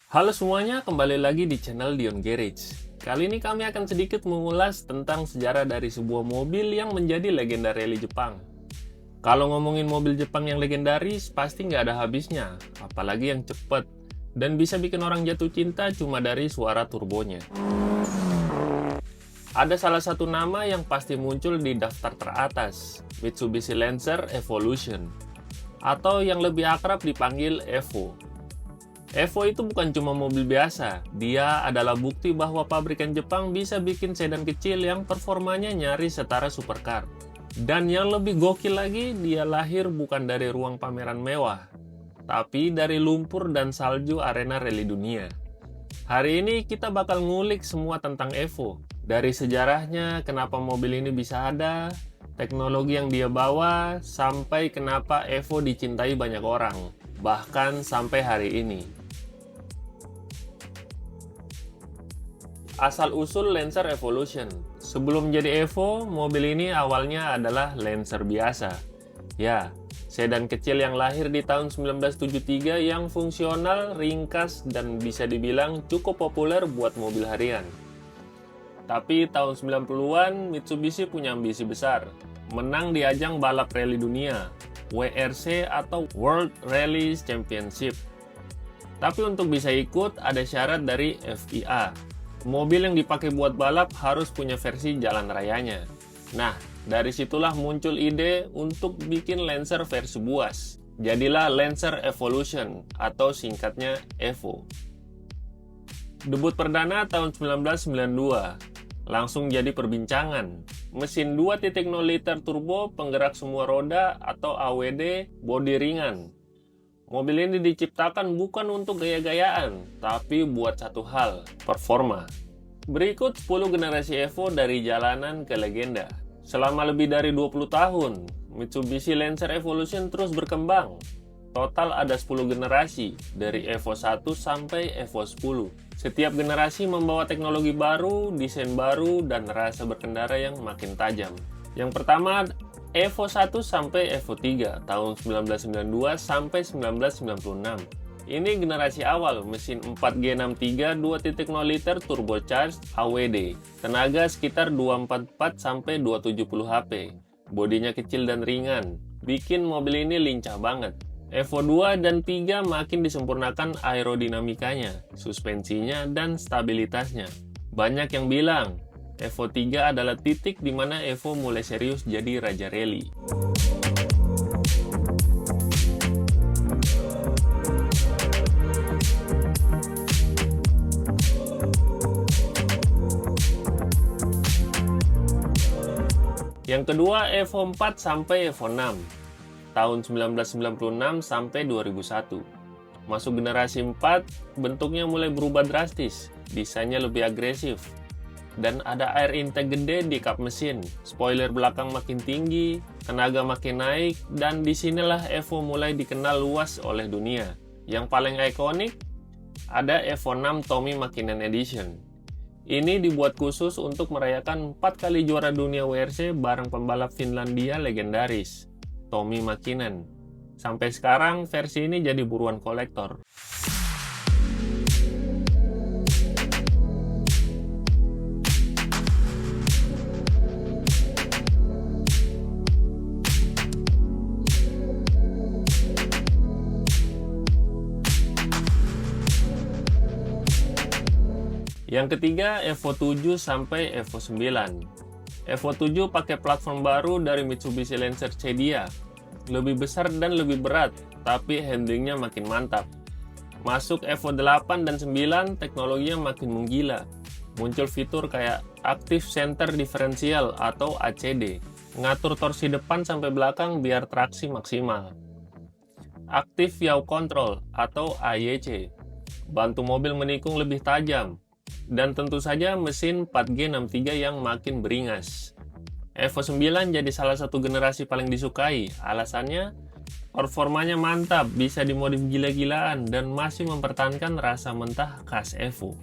Halo semuanya, kembali lagi di channel Dion Garage. Kali ini kami akan sedikit mengulas tentang sejarah dari sebuah mobil yang menjadi legenda rally Jepang. Kalau ngomongin mobil Jepang yang legendaris, pasti nggak ada habisnya, apalagi yang cepat, dan bisa bikin orang jatuh cinta cuma dari suara turbonya. Ada salah satu nama yang pasti muncul di daftar teratas, Mitsubishi Lancer Evolution, atau yang lebih akrab dipanggil Evo. Evo itu bukan cuma mobil biasa, dia adalah bukti bahwa pabrikan Jepang bisa bikin sedan kecil yang performanya nyaris setara supercar. Dan yang lebih gokil lagi, dia lahir bukan dari ruang pameran mewah, tapi dari lumpur dan salju arena rally dunia. Hari ini kita bakal ngulik semua tentang Evo, dari sejarahnya, kenapa mobil ini bisa ada, teknologi yang dia bawa, sampai kenapa Evo dicintai banyak orang, bahkan sampai hari ini. Asal-usul Lancer Evolution. Sebelum jadi Evo, mobil ini awalnya adalah Lancer biasa. Ya, sedan kecil yang lahir di tahun 1973 yang fungsional, ringkas, dan bisa dibilang cukup populer buat mobil harian. Tapi tahun 90-an, Mitsubishi punya ambisi besar. Menang di ajang balap rally dunia, WRC atau World Rally Championship. Tapi untuk bisa ikut, ada syarat dari FIA. Mobil yang dipakai buat balap harus punya versi jalan rayanya. Nah, dari situlah muncul ide untuk bikin Lancer versi buas. Jadilah Lancer Evolution atau singkatnya Evo. Debut perdana tahun 1992. Langsung jadi perbincangan. Mesin 2.0 liter turbo, penggerak semua roda atau AWD, bodi ringan. Mobil ini diciptakan bukan untuk gaya-gayaan, tapi buat satu hal, performa. Berikut 10 generasi Evo dari jalanan ke legenda. Selama lebih dari 20 tahun, Mitsubishi Lancer Evolution terus berkembang. Total ada 10 generasi, dari Evo 1 sampai Evo 10. Setiap generasi membawa teknologi baru, desain baru, dan rasa berkendara yang makin tajam. Yang pertama, Evo 1 sampai Evo 3 tahun 1992 sampai 1996. Ini generasi awal, mesin 4G63 2.0 liter turbocharged AWD. Tenaga sekitar 244 sampai 270 HP. Bodinya kecil dan ringan, bikin mobil ini lincah banget. Evo 2 dan 3 makin disempurnakan aerodinamikanya, suspensinya, dan stabilitasnya. Banyak yang bilang Evo 3 adalah titik di mana Evo mulai serius jadi raja rally. Yang kedua, Evo 4 sampai Evo 6, tahun 1996 sampai 2001. Masuk generasi 4, bentuknya mulai berubah drastis, desainnya lebih agresif, dan ada air intake gede di kap mesin, spoiler belakang makin tinggi, tenaga makin naik, dan disinilah Evo mulai dikenal luas oleh dunia. Yang paling ikonik, ada Evo 6 Tommy Makinen Edition. Ini dibuat khusus untuk merayakan 4 kali juara dunia WRC bareng pembalap Finlandia legendaris, Tommy Makinen. Sampai sekarang versi ini jadi buruan kolektor. Yang ketiga, Evo 7 sampai Evo 9. Evo 7 pakai platform baru dari Mitsubishi Lancer Cedia. Lebih besar dan lebih berat, tapi handlingnya makin mantap. Masuk Evo 8 dan 9, teknologinya makin menggila. Muncul fitur kayak Active Center Differential atau ACD. Ngatur torsi depan sampai belakang biar traksi maksimal. Active Yaw Control atau AYC. Bantu mobil menikung lebih tajam. Dan tentu saja mesin 4G63 yang makin beringas. Evo 9 jadi salah satu generasi paling disukai. Alasannya, performanya mantap, bisa dimodif gila-gilaan, dan masih mempertahankan rasa mentah khas Evo.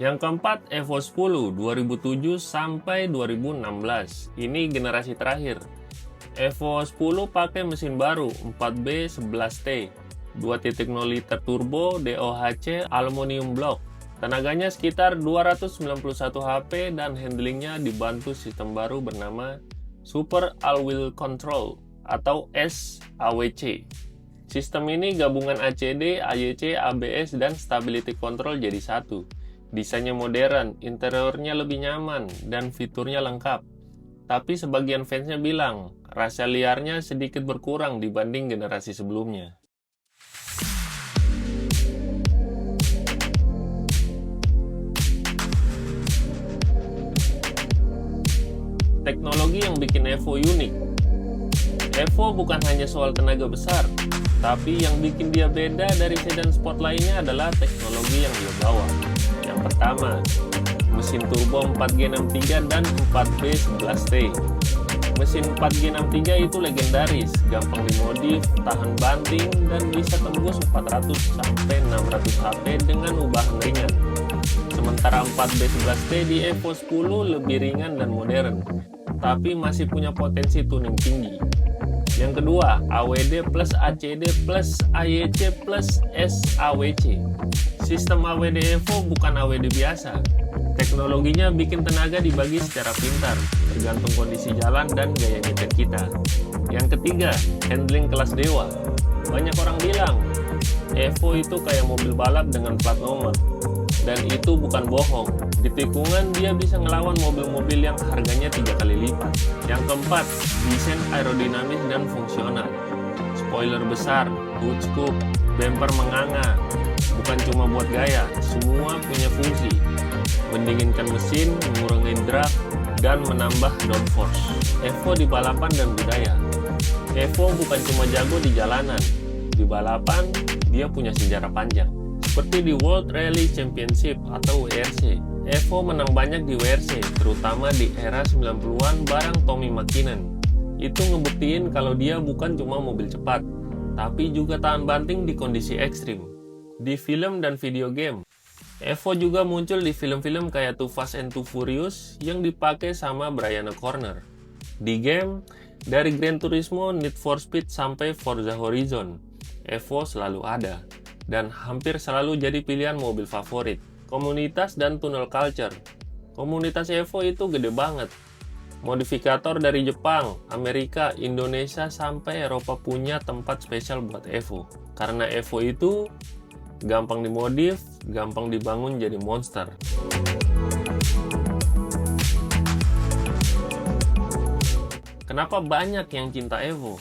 Yang keempat, Evo 10 2007 sampai 2016. Ini generasi terakhir. Evo 10 pakai mesin baru 4B11T, 2.0 liter turbo DOHC aluminium block. Tenaganya sekitar 291 HP dan handlingnya dibantu sistem baru bernama Super All-Wheel Control atau SAWC. Sistem ini gabungan ACD, AYC, ABS, dan Stability Control jadi satu. Desainnya modern, interiornya lebih nyaman, dan fiturnya lengkap. Tapi sebagian fansnya bilang, rasa liarnya sedikit berkurang dibanding generasi sebelumnya. Teknologi yang bikin Evo unik. Evo bukan hanya soal tenaga besar, tapi yang bikin dia beda dari sedan sport lainnya adalah teknologi yang dia bawa. Yang pertama, mesin turbo 4G63 dan 4B11T. Mesin 4G63 itu legendaris, gampang dimodif, tahan banting, dan bisa tembus 400-600 HP dengan ubahan ringan. Sementara 4B11T di Evo 10 lebih ringan dan modern, tapi masih punya potensi tuning tinggi. Yang kedua, AWD plus ACD plus AYC plus SAWC. Sistem AWD Evo bukan AWD biasa. Teknologinya bikin tenaga dibagi secara pintar, tergantung kondisi jalan dan gaya nyetir kita. Yang ketiga, handling kelas dewa. Banyak orang bilang, Evo itu kayak mobil balap dengan plat nomor. Dan itu bukan bohong. Di tikungan dia bisa ngelawan mobil-mobil yang harganya 3 kali lipat. Yang keempat, desain aerodinamis dan fungsional. Spoiler besar, hood scoop, bumper menganga. Bukan cuma buat gaya, semua punya fungsi. Mendinginkan mesin, mengurangi drag, dan menambah downforce. Evo di balapan dan budaya. Evo bukan cuma jago di jalanan. Di balapan, dia punya sejarah panjang. Seperti di World Rally Championship atau WRC, Evo menang banyak di WRC, terutama di era 90-an bareng Tommy McKinnon. Itu ngebuktiin kalau dia bukan cuma mobil cepat, tapi juga tahan banting di kondisi ekstrim. Di film dan video game, Evo juga muncul di film-film kayak Too Fast and Too Furious yang dipakai sama Brian O'Connor. Di game, dari Gran Turismo, Need for Speed sampai Forza Horizon, Evo selalu ada. Dan hampir selalu jadi pilihan mobil favorit. Komunitas dan tunnel culture. Komunitas Evo itu gede banget. Modifikator dari Jepang, Amerika, Indonesia, sampai Eropa punya tempat spesial buat Evo. Karena Evo itu gampang dimodif, gampang dibangun jadi monster. Kenapa banyak yang cinta Evo?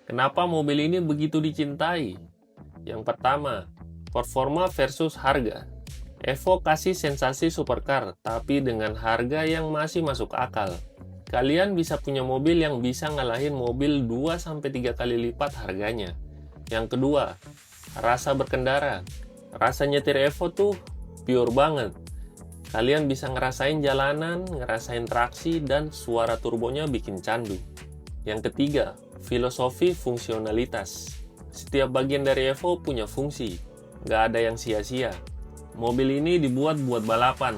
Kenapa mobil ini begitu dicintai? Yang pertama, performa versus harga. Evo kasih sensasi supercar, tapi dengan harga yang masih masuk akal. Kalian bisa punya mobil yang bisa ngalahin mobil 2-3 kali lipat harganya. Yang kedua, rasa berkendara. Rasa nyetir Evo tuh pure banget. Kalian bisa ngerasain jalanan, ngerasain traksi, dan suara turbonya bikin candu. Yang ketiga, filosofi fungsionalitas. Setiap bagian dari Evo punya fungsi, nggak ada yang sia-sia. Mobil ini dibuat buat balapan,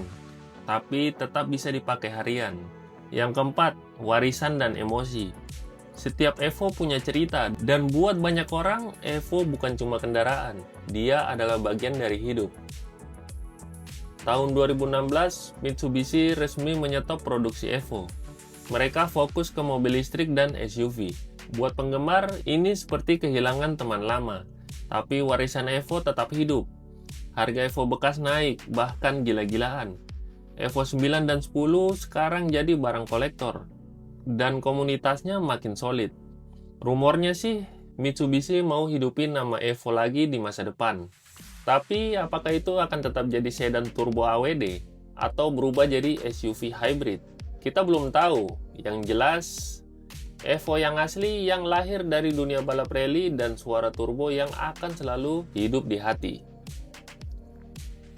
tapi tetap bisa dipakai harian. Yang keempat, warisan dan emosi. Setiap Evo punya cerita, dan buat banyak orang, Evo bukan cuma kendaraan, dia adalah bagian dari hidup. Tahun 2016, Mitsubishi resmi menyetop produksi Evo. Mereka fokus ke mobil listrik dan SUV. Buat penggemar, ini seperti kehilangan teman lama. Tapi warisan Evo tetap hidup. Harga Evo bekas naik, bahkan gila-gilaan. Evo 9 dan 10 sekarang jadi barang kolektor. Dan komunitasnya makin solid. Rumornya sih, Mitsubishi mau hidupin nama Evo lagi di masa depan. Tapi apakah itu akan tetap jadi sedan turbo AWD? Atau berubah jadi SUV hybrid? Kita belum tahu. Yang jelas, Evo yang asli yang lahir dari dunia balap rally dan suara turbo yang akan selalu hidup di hati.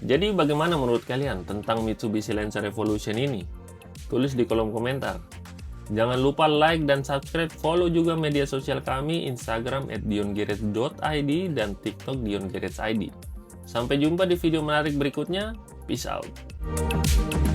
Jadi bagaimana menurut kalian tentang Mitsubishi Lancer Evolution ini? Tulis di kolom komentar. Jangan lupa like dan subscribe, follow juga media sosial kami, Instagram @diongarage.id dan TikTok diongarage.id. Sampai jumpa di video menarik berikutnya. Peace out.